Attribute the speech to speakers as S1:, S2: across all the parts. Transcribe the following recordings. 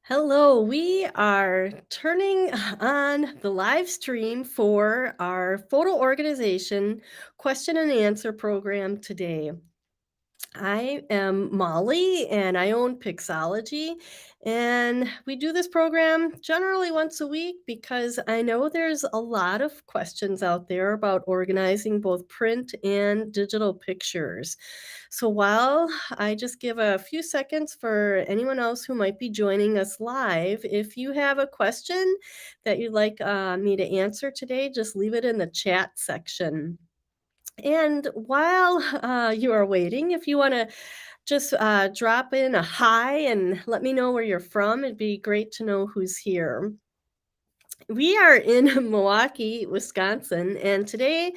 S1: Hello, we are turning on the live stream for our photo organization question and answer program today. I am Molly and I own Pixologie. And we do this program generally once a week because I know there's a lot of questions out there about organizing both print and digital pictures. So while I just give a few seconds for anyone else who might be joining us live, if you have a question that you'd like me to answer today, just leave it in the chat section. And while you are waiting, if you want to just drop in a hi and let me know where you're from, it'd be great to know who's here. We are in Milwaukee, Wisconsin, and today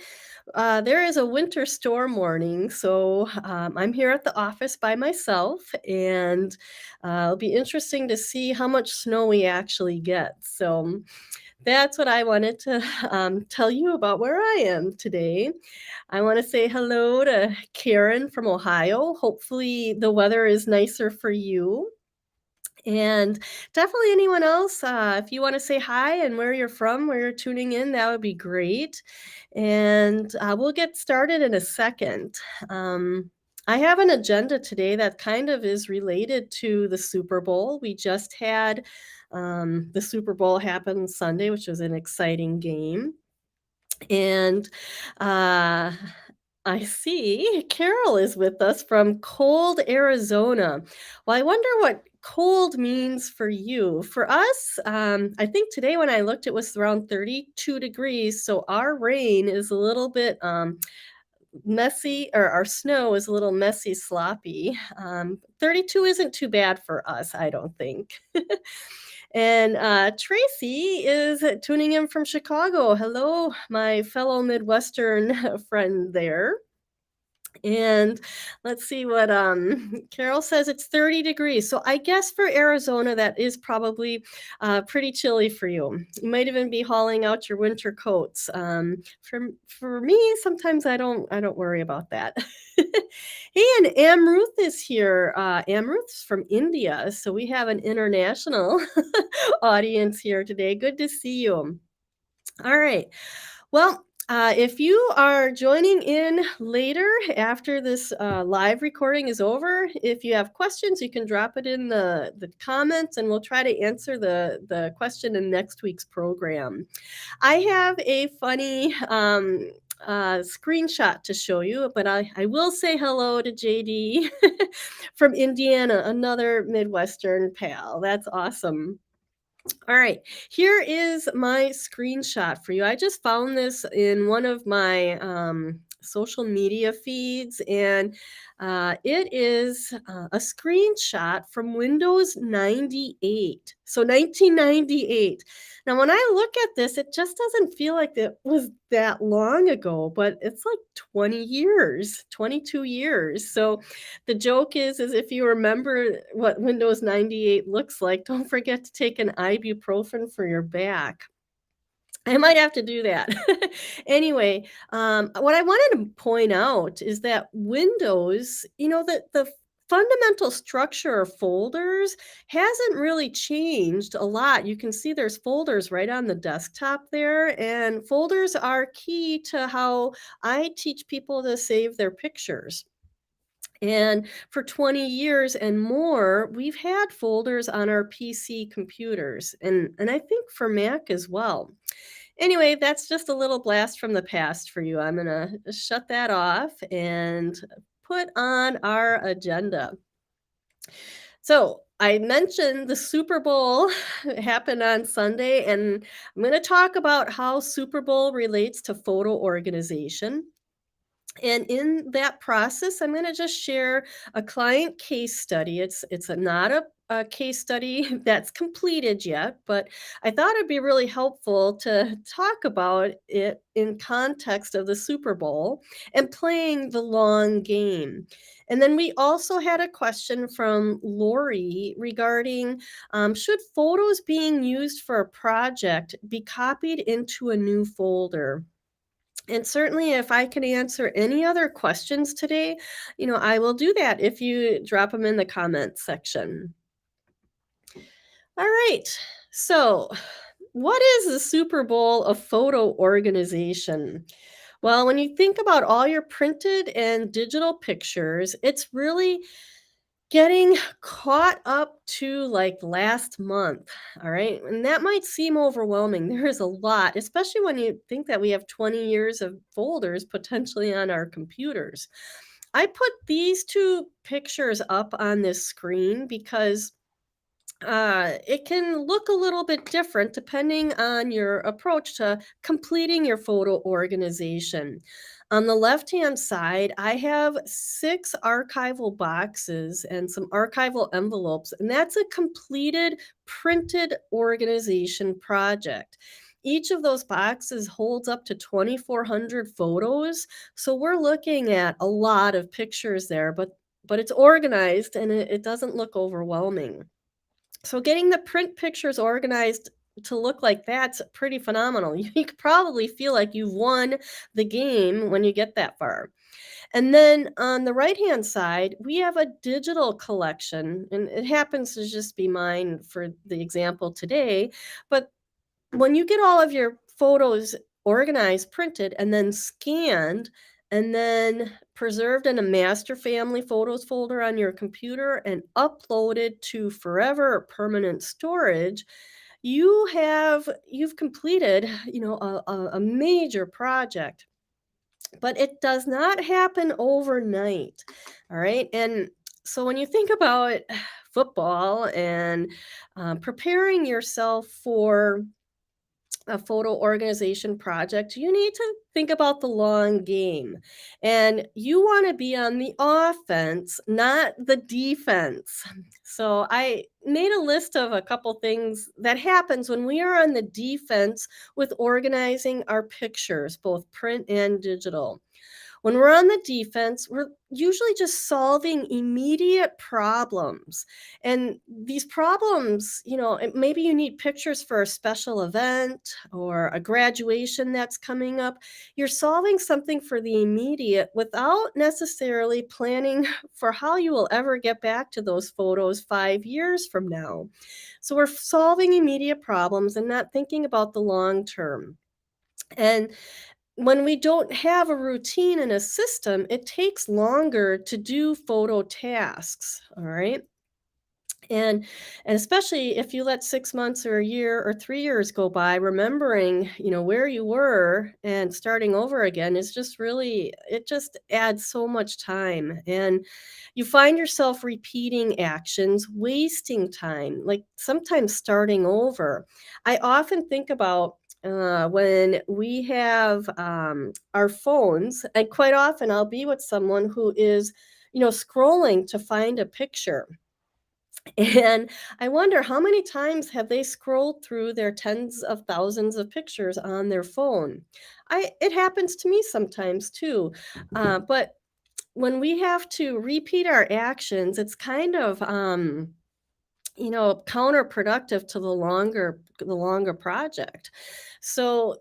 S1: there is a winter storm warning. So I'm here at the office by myself, and it'll be interesting to see how much snow we actually get. So that's what I wanted to tell you about where I am today. I want to say hello to Karen from Ohio. Hopefully, the weather is nicer for you. And definitely anyone else, if you want to say hi and where you're from, where you're tuning in, that would be great. And we'll get started in a second. I have an agenda today that kind of is related to the Super Bowl. We just had the Super Bowl happen Sunday, which was an exciting game. And uh, I see Carol is with us from cold Arizona. Well, I wonder what cold means for you. For us, I think today when I looked, it was around 32 degrees. So our rain is a little bit messy, or our snow is a little messy, sloppy. 32 isn't too bad for us, I don't think. And Tracy is tuning in from Chicago. Hello, my fellow Midwestern friend there. And let's see what Carol says. It's 30 degrees. So I guess for Arizona, that is probably pretty chilly for you. You might even be hauling out your winter coats. For me, sometimes I don't worry about that. Hey, and Amruth is here. Amruth's from India, so we have an international audience here today. Good to see you. All right. Well, if you are joining in later after this live recording is over, if you have questions, you can drop it in the comments and we'll try to answer the question in next week's program. I have a funny screenshot to show you, but I will say hello to JD from Indiana, another Midwestern pal. That's awesome. All right, here is my screenshot for you. I just found this in one of my social media feeds, and it is a screenshot from Windows 98. So 1998. Now, when I look at this, it just doesn't feel like it was that long ago, but it's like 20 years, 22 years. So the joke is if you remember what Windows 98 looks like, don't forget to take an ibuprofen for your back. I might have to do that. Anyway, what I wanted to point out is that Windows, the fundamental structure of folders hasn't really changed a lot. You can see there's folders right on the desktop there, and folders are key to how I teach people to save their pictures. And for 20 years and more, we've had folders on our PC computers, and I think for Mac as well. Anyway, that's just a little blast from the past for you. I'm going to shut that off and put on our agenda. So, I mentioned the Super Bowl happened on Sunday, and I'm going to talk about how Super Bowl relates to photo organization. And in that process, I'm going to just share a client case study. It's not a case study that's completed yet, but I thought it'd be really helpful to talk about it in context of the Super Bowl and playing the long game. And then we also had a question from Lori regarding should photos being used for a project be copied into a new folder? And certainly, if I can answer any other questions today, I will do that if you drop them in the comments section. All right. So, what is the Super Bowl of photo organization? Well, when you think about all your printed and digital pictures, it's really getting caught up to like last month. All right. And that might seem overwhelming. There is a lot, especially when you think that we have 20 years of folders potentially on our computers. I put these two pictures up on this screen because it can look a little bit different depending on your approach to completing your photo organization. On the left hand side, I have 6 archival boxes and some archival envelopes, and that's a completed printed organization project. Each of those boxes holds up to 2,400 photos. So we're looking at a lot of pictures there, but it's organized and it doesn't look overwhelming. So getting the print pictures organized to look like that's pretty phenomenal. You could probably feel like you've won the game when you get that far. And then on the right-hand side, we have a digital collection, and it happens to just be mine for the example today, but when you get all of your photos organized, printed, and then scanned, and then preserved in a master family photos folder on your computer and uploaded to forever permanent storage, you've completed, a major project. But it does not happen overnight. All right. And so when you think about football and preparing yourself for a photo organization project, you need to think about the long game. And you want to be on the offense, not the defense. So I made a list of a couple things that happens when we are on the defense with organizing our pictures, both print and digital. When we're on the defense, we're usually just solving immediate problems. And these problems, maybe you need pictures for a special event or a graduation that's coming up. You're solving something for the immediate without necessarily planning for how you will ever get back to those photos 5 years from now. So we're solving immediate problems and not thinking about the long term. And when we don't have a routine and a system, it takes longer to do photo tasks, all right? And and especially if you let 6 months or a year or 3 years go by, remembering, where you were and starting over again is just really it just adds so much time, and you find yourself repeating actions, wasting time, like, sometimes starting over. I often think about, when we have, our phones, and quite often I'll be with someone who is, scrolling to find a picture, and I wonder how many times have they scrolled through their tens of thousands of pictures on their phone? It happens to me sometimes too. But when we have to repeat our actions, it's kind of counterproductive to the longer project. So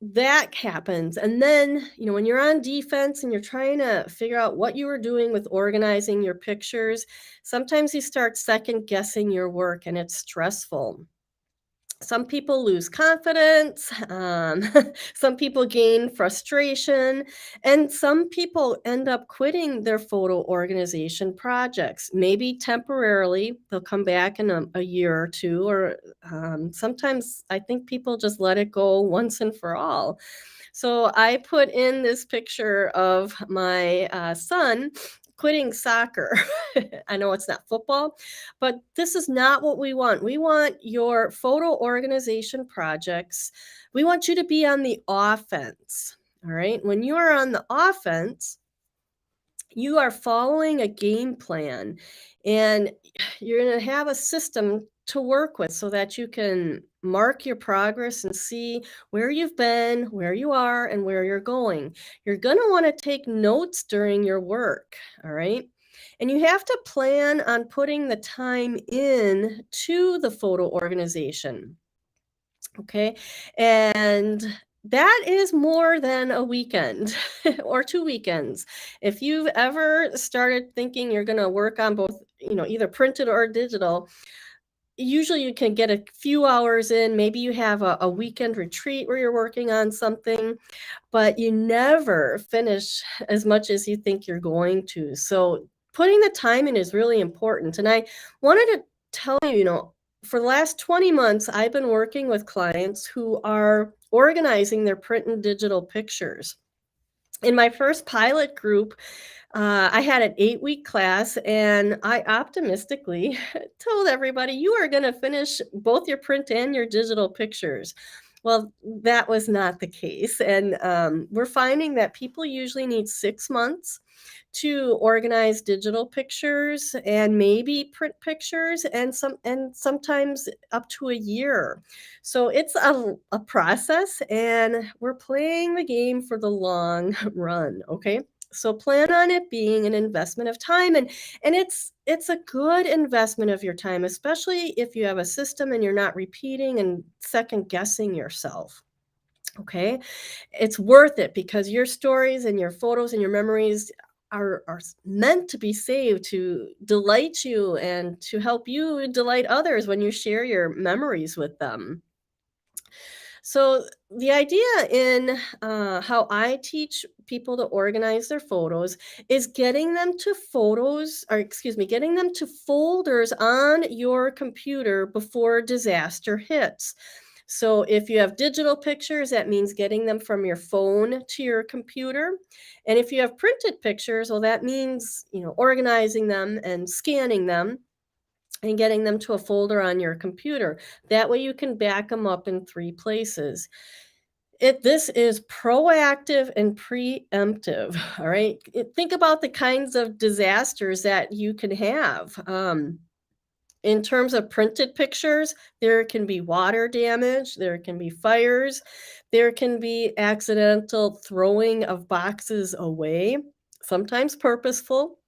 S1: that happens, and then, when you're on defense and you're trying to figure out what you were doing with organizing your pictures, sometimes you start second guessing your work, and it's stressful. Some people lose confidence, some people gain frustration, and some people end up quitting their photo organization projects. Maybe temporarily, they'll come back in a year or two, or sometimes I think people just let it go once and for all. So I put in this picture of my son quitting soccer. I know it's not football, but this is not what we want. We want your photo organization projects. We want you to be on the offense. All right. When you are on the offense, you are following a game plan, and you're going to have a system to work with so that you can mark your progress and see where you've been, where you are, and where you're going. You're going to want to take notes during your work, all right? And you have to plan on putting the time in to the photo organization. Okay. And that is more than a weekend or 2 weekends. If you've ever started thinking you're gonna work on both, either printed or digital, usually you can get a few hours in. Maybe you have a weekend retreat where you're working on something, but you never finish as much as you think you're going to. So putting the time in is really important. And I wanted to tell you, for the last 20 months, I've been working with clients who are organizing their print and digital pictures. In my first pilot group, I had an 8-week class, and I optimistically told everybody, "You are gonna finish both your print and your digital pictures." Well, that was not the case, and, we're finding that people usually need 6 months to organize digital pictures and maybe print pictures, and sometimes up to a year. So it's a process, and we're playing the game for the long run, okay? So plan on it being an investment of time, and it's a good investment of your time, especially if you have a system and you're not repeating and second guessing yourself. Okay? It's worth it because your stories and your photos and your memories are meant to be saved to delight you and to help you delight others when you share your memories with them. So the idea in how I teach people to organize their photos is getting them to photos, or excuse me, getting them to folders on your computer before disaster hits. So if you have digital pictures, that means getting them from your phone to your computer. And if you have printed pictures, well, that means, organizing them and scanning them and getting them to a folder on your computer. That way you can back them up in 3 places. This is proactive and preemptive, all right? Think about the kinds of disasters that you can have. In terms of printed pictures, there can be water damage, there can be fires, there can be accidental throwing of boxes away, sometimes purposeful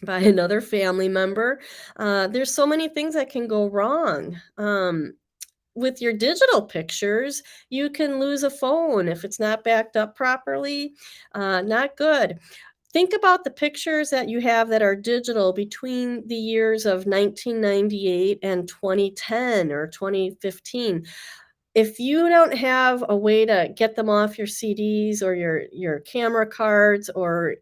S1: by another family member. There's so many things that can go wrong. With your digital pictures, you can lose a phone if it's not backed up properly. Not good. Think about the pictures that you have that are digital between the years of 1998 and 2010 or 2015. If you don't have a way to get them off your CDs or your camera cards or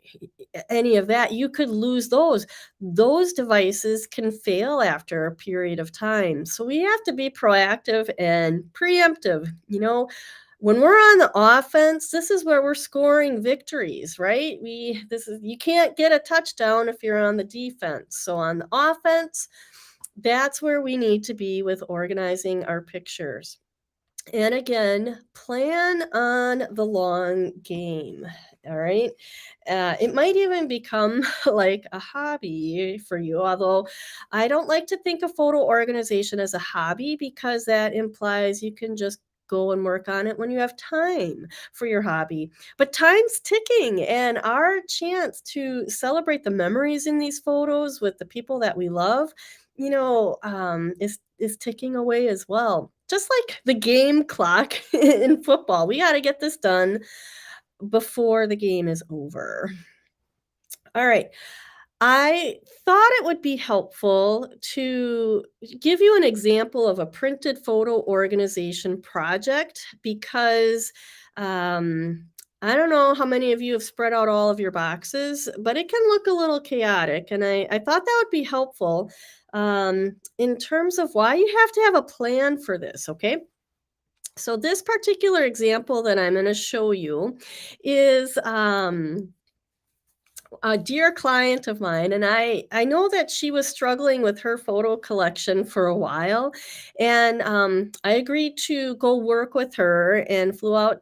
S1: any of that, you could lose those. Those devices can fail after a period of time. So we have to be proactive and preemptive. When we're on the offense, this is where we're scoring victories, right? You can't get a touchdown if you're on the defense. So on the offense, that's where we need to be with organizing our pictures. And again, plan on the long game. All right. It might even become like a hobby for you, although I don't like to think of photo organization as a hobby because that implies you can just go and work on it when you have time for your hobby. But time's ticking, and our chance to celebrate the memories in these photos with the people that we love, is ticking away as well. Just like the game clock in football, we got to get this done before the game is over. All right. I thought it would be helpful to give you an example of a printed photo organization project because I don't know how many of you have spread out all of your boxes, but it can look a little chaotic. And I thought that would be helpful in terms of why you have to have a plan for this, okay? So, this particular example that I'm going to show you is a dear client of mine, and I know that she was struggling with her photo collection for a while, and I agreed to go work with her and flew out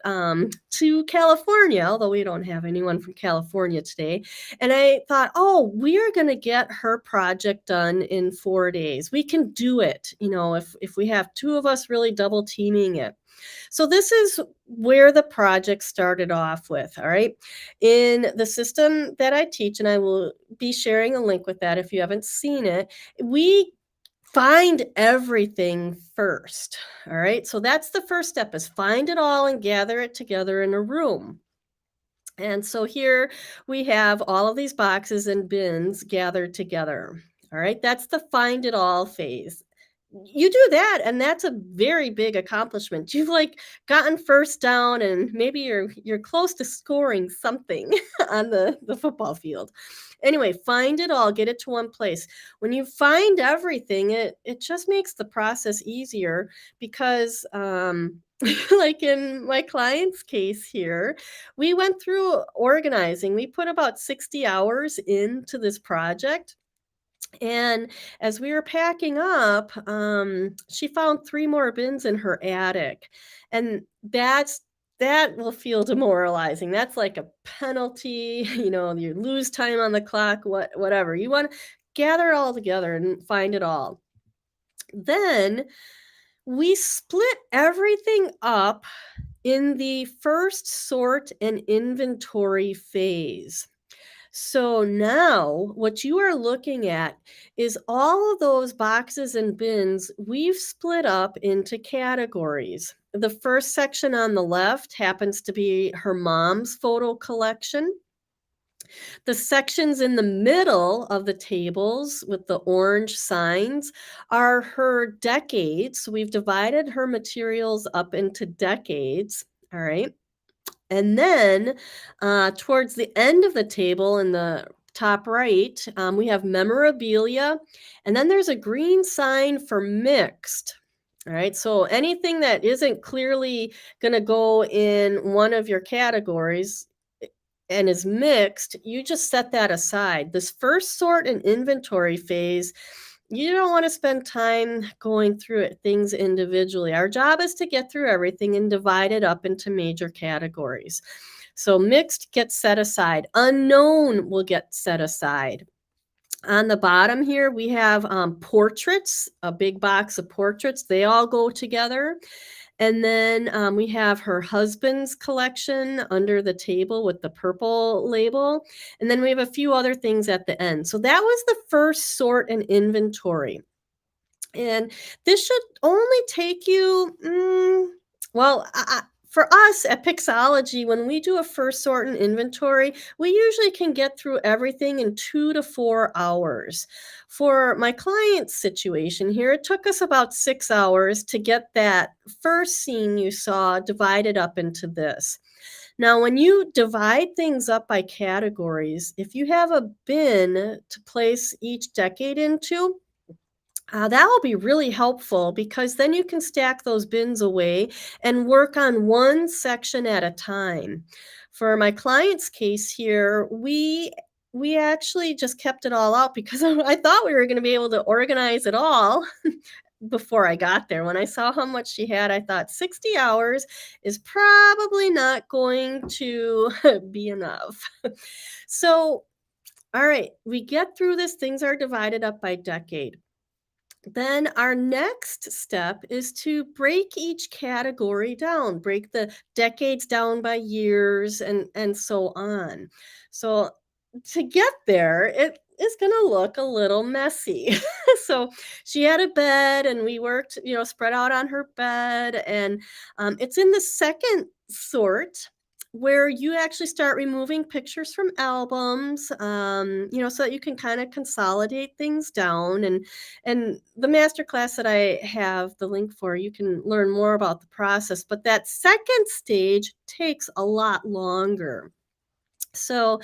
S1: to California, although we don't have anyone from California today. And I thought, oh, we're going to get her project done in 4 days. We can do it, if we have two of us really double teaming it. So this is where the project started off with, all right? In the system that I teach, and I will be sharing a link with that if you haven't seen it, we find everything first, all right? So that's the first step, is find it all and gather it together in a room. And so here we have all of these boxes and bins gathered together, all right? That's the find it all phase. You do that, and that's a very big accomplishment. You've, like, gotten first down, and maybe you're close to scoring something on the football field. Anyway, find it all, get it to one place. When you find everything, it just makes the process easier because, like in my client's case here, we went through organizing. We put about 60 hours into this project, and as we were packing up, she found 3 more bins in her attic, and that will feel demoralizing. That's like a penalty, you lose time on the clock, whatever. You wanna gather it all together and find it all. Then we split everything up in the first sort and inventory phase. So now what you are looking at is all of those boxes and bins we've split up into categories. The first section on the left happens to be her mom's photo collection. The sections in the middle of the tables with the orange signs are her decades. So we've divided her materials up into decades. All right. And then, towards the end of the table in the top right, we have memorabilia, and then there's a green sign for mixed. All right, so anything that isn't clearly going to go in one of your categories and is mixed, you just set that aside. This first sort and inventory phase, you don't want to spend time going through things individually. Our job is to get through everything and divide it up into major categories. So mixed gets set aside. Unknown will get set aside. On the bottom here, we have portraits, a big box of portraits. They all go together. And then we have her husband's collection under the table with the purple label. And then we have a few other things at the end. So that was the first sort and inventory. And this should only take you, well, for us at Pixologie, when we do a first sort and inventory, we usually can get through everything in 2 to 4 hours. For my client's situation here, it took us about 6 hours to get that first scene you saw divided up into this. Now, when you divide things up by categories, if you have a bin to place each decade into, that will be really helpful because then you can stack those bins away and work on one section at a time. For my client's case here, we actually just kept it all out because I thought we were going to be able to organize it all before I got there. When I saw how much she had, I thought 60 hours is probably not going to be enough. So, all right, we get through this. Things are divided up by decade. Then our next step is to break each category down, break the decades down by years and so on. So to get there, it is going to look a little messy. So she had a bed and we worked, spread out on her bed, and it's in the second sort where you actually start removing pictures from albums, so that you can kind of consolidate things down. And the masterclass that I have the link for, you can learn more about the process. But that second stage takes a lot longer. So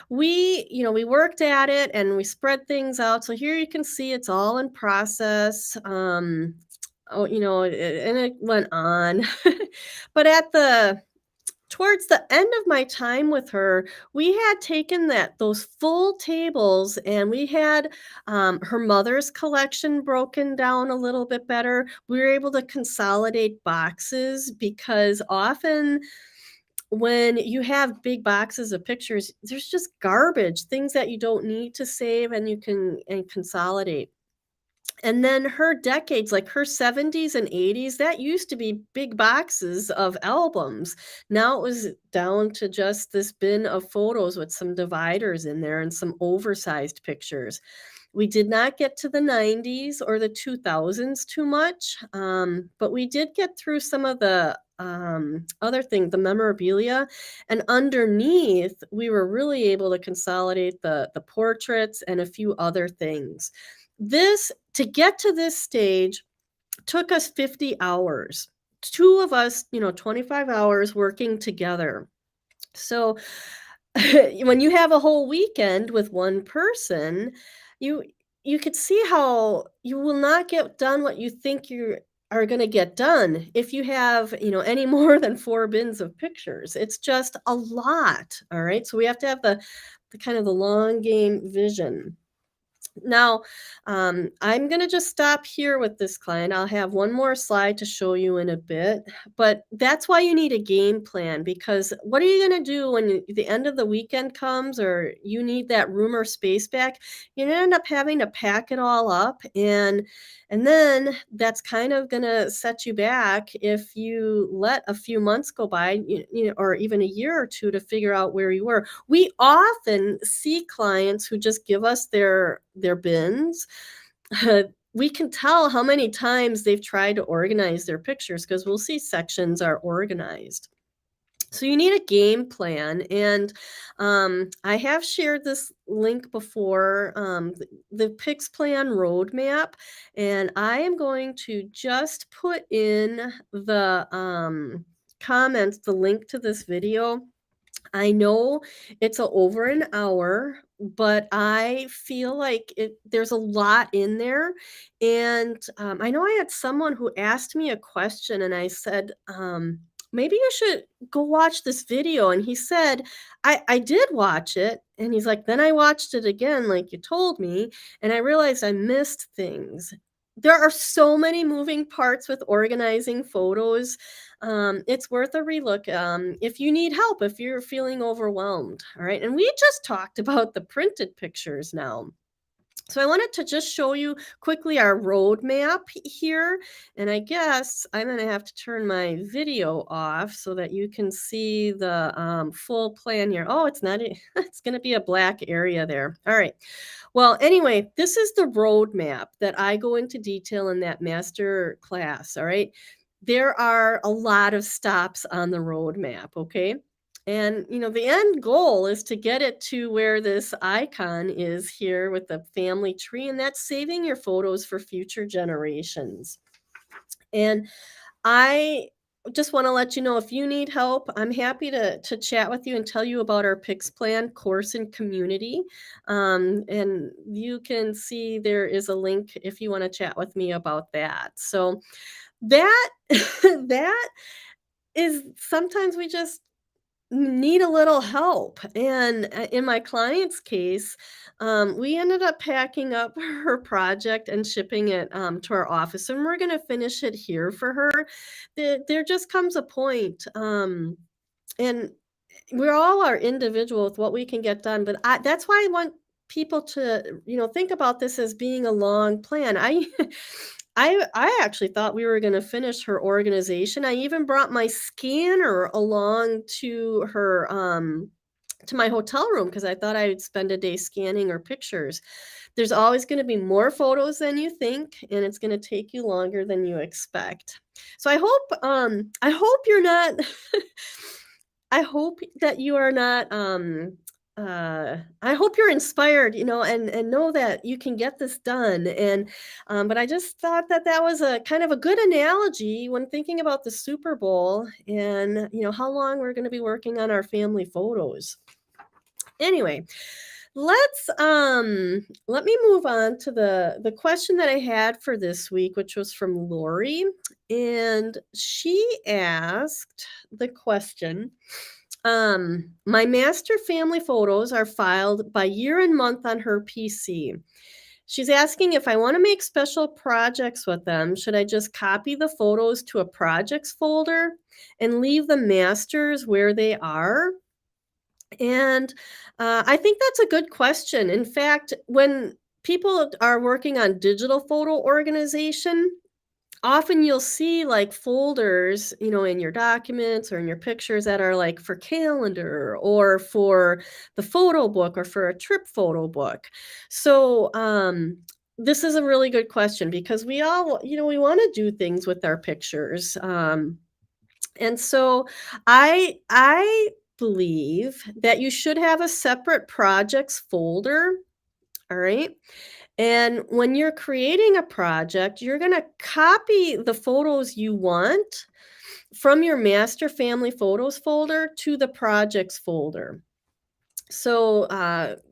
S1: we worked at it and we spread things out. So here you can see it's all in process. And it went on. But towards the end of my time with her, we had taken those full tables and we had her mother's collection broken down a little bit better. We were able to consolidate boxes because often when you have big boxes of pictures, there's just garbage, things that you don't need to save, and you can consolidate. And then her decades, like her 70s and 80s, that used to be big boxes of albums. Now it was down to just this bin of photos with some dividers in there and some oversized pictures. We did not get to the 90s or the 2000s too much, but we did get through some of the other things, the memorabilia. And underneath, we were really able to consolidate the portraits and a few other things. To get to this stage, Took us 50 hours. 2 of us, 25 hours working together. So, when you have a whole weekend with one person, you you could see how you will not get done what you think you are gonna get done if you have, any more than 4 bins of pictures. It's just a lot, alright? So we have to have the kind of the long game vision. Now, I'm going to just stop here with this client. I'll have one more slide to show you in a bit, but that's why you need a game plan because what are you going to do when the end of the weekend comes or you need that room or space back? You're going to end up having to pack it all up and then that's kind of going to set you back if you let a few months go by, or even a year or two to figure out where you were. We often see clients who just give us their bins. We can tell how many times they've tried to organize their pictures because we'll see sections are organized. So you need a game plan, and I have shared this link before, the Pix Plan roadmap, and I am going to just put in the comments the link to this video. I know it's over an hour, but I feel like there's a lot in there. And I know I had someone who asked me a question, and I said, maybe you should go watch this video. And he said, I did watch it. And he's like, then I watched it again, like you told me, and I realized I missed things. There are so many moving parts with organizing photos. It's worth a relook, if you need help, if you're feeling overwhelmed, all right? And we just talked about the printed pictures now. So I wanted to just show you quickly our roadmap here, and I guess I'm gonna have to turn my video off so that you can see the, full plan here. Oh, it's not it's gonna be a black area there. Alright. Well, anyway, this is the roadmap that I go into detail in that master class, all right? There are a lot of stops on the roadmap, okay? And, the end goal is to get it to where this icon is here with the family tree, and that's saving your photos for future generations. And I just want to let you know if you need help, I'm happy to chat with you and tell you about our Pix Plan course and community. And you can see there is a link if you want to chat with me about that. So that that is sometimes we just need a little help. And in my client's case, we ended up packing up her project and shipping it to our office, and we're going to finish it here for her. There just comes a point, and we're all are individual with what we can get done, but that's why I want people to, think about this as being a long plan. I actually thought we were gonna finish her organization. I even brought my scanner along to my hotel room because I thought I'd spend a day scanning her pictures. There's always gonna be more photos than you think, and it's gonna take you longer than you expect. So I hope you're not I hope that you are not, I hope you're inspired, and know that you can get this done, and, but I just thought that that was a kind of a good analogy when thinking about the Super Bowl and, how long we're gonna be working on our family photos. Anyway, let me move on to the question that I had for this week, which was from Lori, and she asked the question, my master family photos are filed by year and month on her PC. She's asking if I want to make special projects with them, should I just copy the photos to a projects folder and leave the masters where they are? And I think that's a good question. In fact, when people are working on digital photo organization, often you'll see like folders, in your documents or in your pictures that are like for calendar or for the photo book or for a trip photo book. So, this is a really good question because we all, we want to do things with our pictures. And so I believe that you should have a separate projects folder, all right? And when you're creating a project, you're going to copy the photos you want from your master family photos folder to the projects folder. So,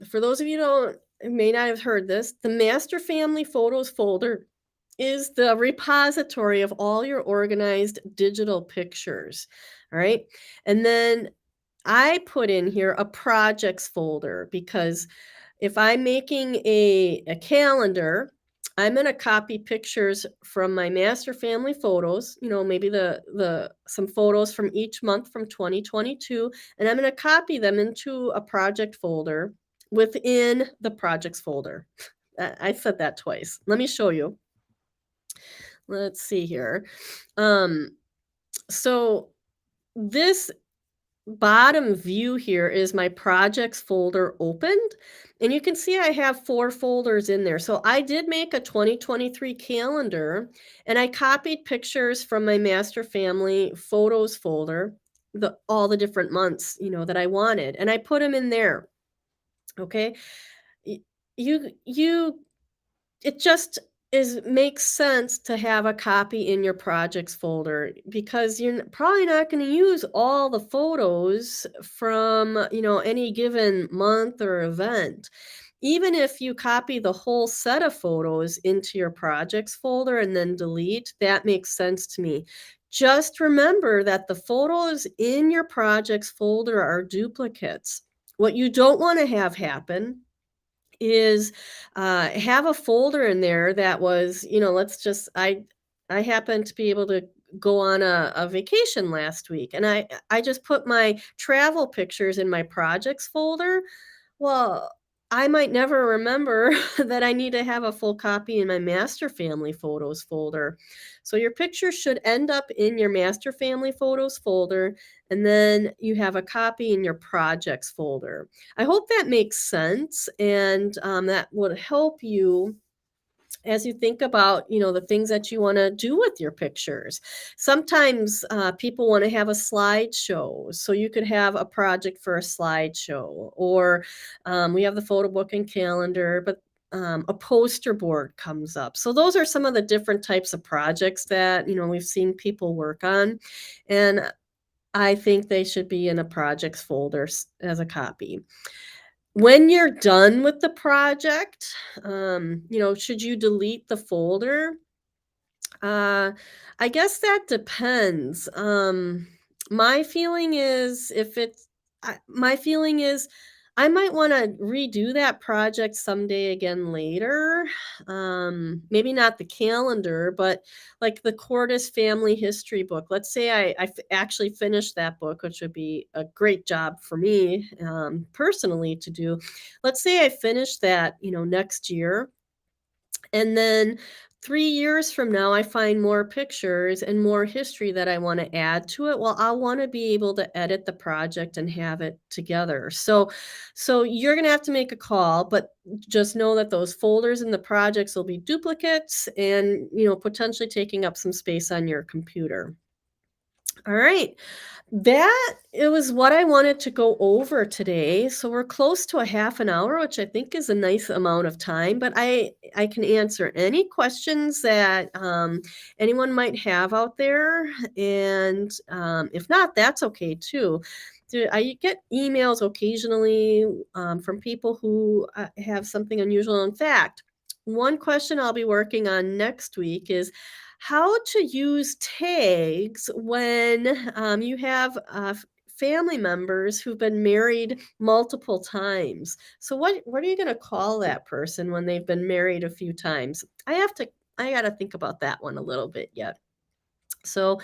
S1: for those of you who may not have heard this, the master family photos folder is the repository of all your organized digital pictures. All right. And then I put in here a projects folder because if I'm making a calendar, I'm gonna copy pictures from my master family photos, maybe the some photos from each month from 2022, and I'm gonna copy them into a project folder within the projects folder. I said that twice. Let me show you. Let's see here. Um, so this bottom view here is my projects folder opened, and you can see I have 4 folders in there. So I did make a 2023 calendar, and I copied pictures from my master family photos folder, all the different months, that I wanted, and I put them in there. Okay. Y- you it just is makes sense to have a copy in your projects folder because you're probably not going to use all the photos from, any given month or event. Even if you copy the whole set of photos into your projects folder and then delete, that makes sense to me. Just remember that the photos in your projects folder are duplicates. What you don't want to have happen is, have a folder in there that was, let's just I happened to be able to go on a vacation last week, and I just put my travel pictures in my projects folder. Well, I might never remember that I need to have a full copy in my master family photos folder. So your picture should end up in your master family photos folder, and then you have a copy in your projects folder. I hope that makes sense, and that would help you as you think about, the things that you want to do with your pictures. Sometimes people want to have a slideshow, so you could have a project for a slideshow, or we have the photo book and calendar, but a poster board comes up. So those are some of the different types of projects that we've seen people work on, and I think they should be in a projects folder as a copy. When you're done with the project, should you delete the folder? Uh, I guess that depends. My feeling is if it's my feeling is I might want to redo that project someday again later. Maybe not the calendar, but like the Cordis family history book. Let's say actually finished that book, which would be a great job for me personally to do. Let's say I finished that, next year, and then 3 years from now, I find more pictures and more history that I wanna add to it. Well, I'll wanna be able to edit the project and have it together. So you're gonna have to make a call, but just know that those folders and the projects will be duplicates and, potentially taking up some space on your computer. All right. That it was what I wanted to go over today. So we're close to a half an hour, which I think is a nice amount of time, but I can answer any questions that anyone might have out there. And if not, that's okay too. I get emails occasionally from people who have something unusual. In fact, one question I'll be working on next week is how to use tags when you have family members who've been married multiple times. So what are you going to call that person when they've been married a few times? I got to think about that one a little bit yet. So,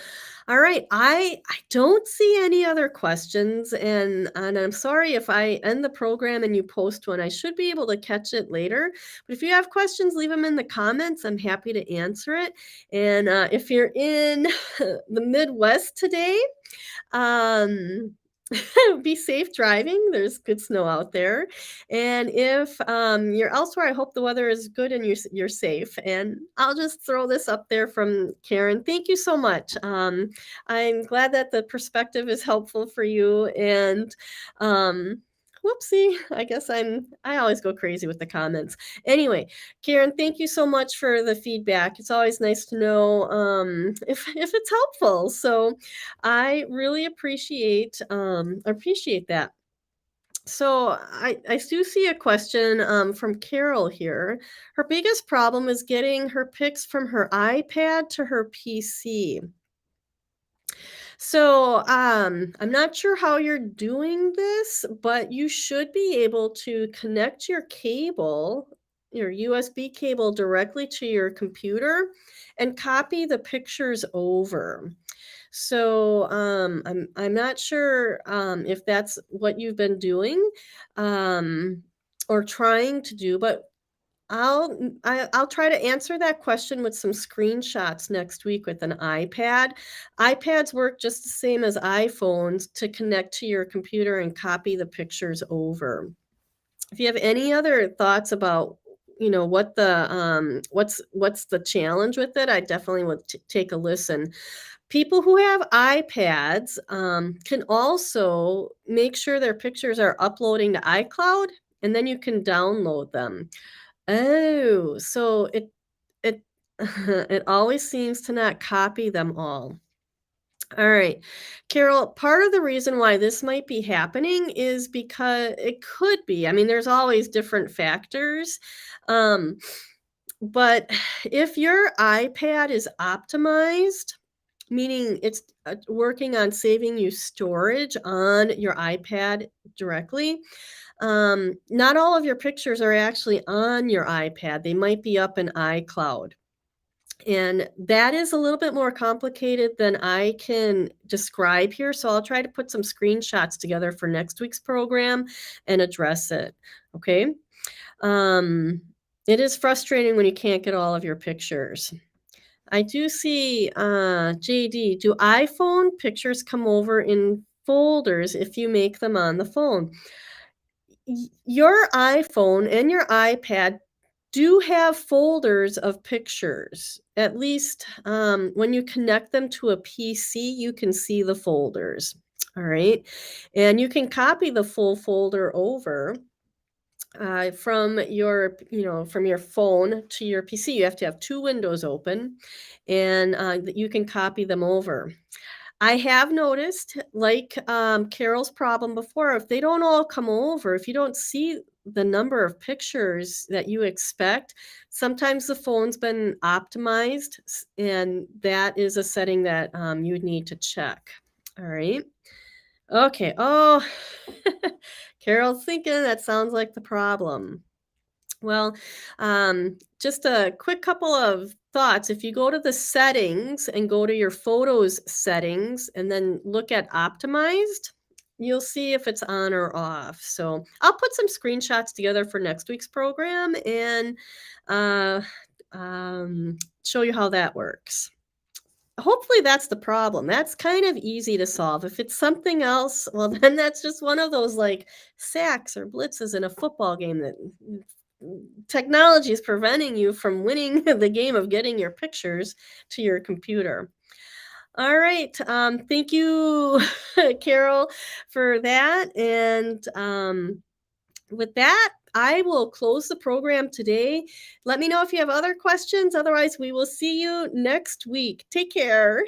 S1: all right, I don't see any other questions, and I'm sorry if I end the program and you post one. I should be able to catch it later. But if you have questions, leave them in the comments. I'm happy to answer it. And if you're in the Midwest today, um, be safe driving. There's good snow out there. And if you're elsewhere, I hope the weather is good and you're safe. And I'll just throw this up there from Karen. Thank you so much. I'm glad that the perspective is helpful for you. And whoopsie. I always go crazy with the comments. Anyway, Karen, thank you so much for the feedback. It's always nice to know if it's helpful. So I really appreciate that. So I do see a question from Carol here. Her biggest problem is getting her pics from her iPad to her PC. So, I'm not sure how you're doing this, but you should be able to connect your USB cable directly to your computer and copy the pictures over. So, I'm not sure if that's what you've been doing um, or trying to do, but I'll try to answer that question with some screenshots next week with an iPad. iPads work just the same as iPhones to connect to your computer and copy the pictures over. If you have any other thoughts about, what's the challenge with it, I definitely would take a listen. People who have iPads can also make sure their pictures are uploading to iCloud, and then you can download them. Oh, so it it always seems to not copy them all. All right. Carol, part of the reason why this might be happening is because it could be. I mean, there's always different factors. Um, but if your iPad is optimized, meaning it's working on saving you storage on your iPad directly, not all of your pictures are actually on your iPad. They might be up in iCloud. And that is a little bit more complicated than I can describe here. So I'll try to put some screenshots together for next week's program and address it. Okay. Um, it is frustrating when you can't get all of your pictures. I do see, JD, do iPhone pictures come over in folders if you make them on the phone? Your iPhone and your iPad do have folders of pictures. At least when you connect them to a PC, you can see the folders. All right. And you can copy the full folder over from your phone to your PC. You have to have two windows open and you can copy them over. I have noticed, like, Carol's problem before, if they don't all come over, if you don't see the number of pictures that you expect, sometimes the phone's been optimized, and that is a setting that you would need to check. All right. Okay. Oh, Carol's thinking that sounds like the problem. Well, just a quick couple of thoughts. If you go to the settings and go to your photos settings and then look at optimized, you'll see if it's on or off. So I'll put some screenshots together for next week's program and uh, show you how that works. Hopefully that's the problem. That's kind of easy to solve. If it's something else, well, then that's just one of those like sacks or blitzes in a football game that technology is preventing you from winning the game of getting your pictures to your computer. All right. Thank you, Carol, for that. And with that, I will close the program today. Let me know if you have other questions. Otherwise, we will see you next week. Take care.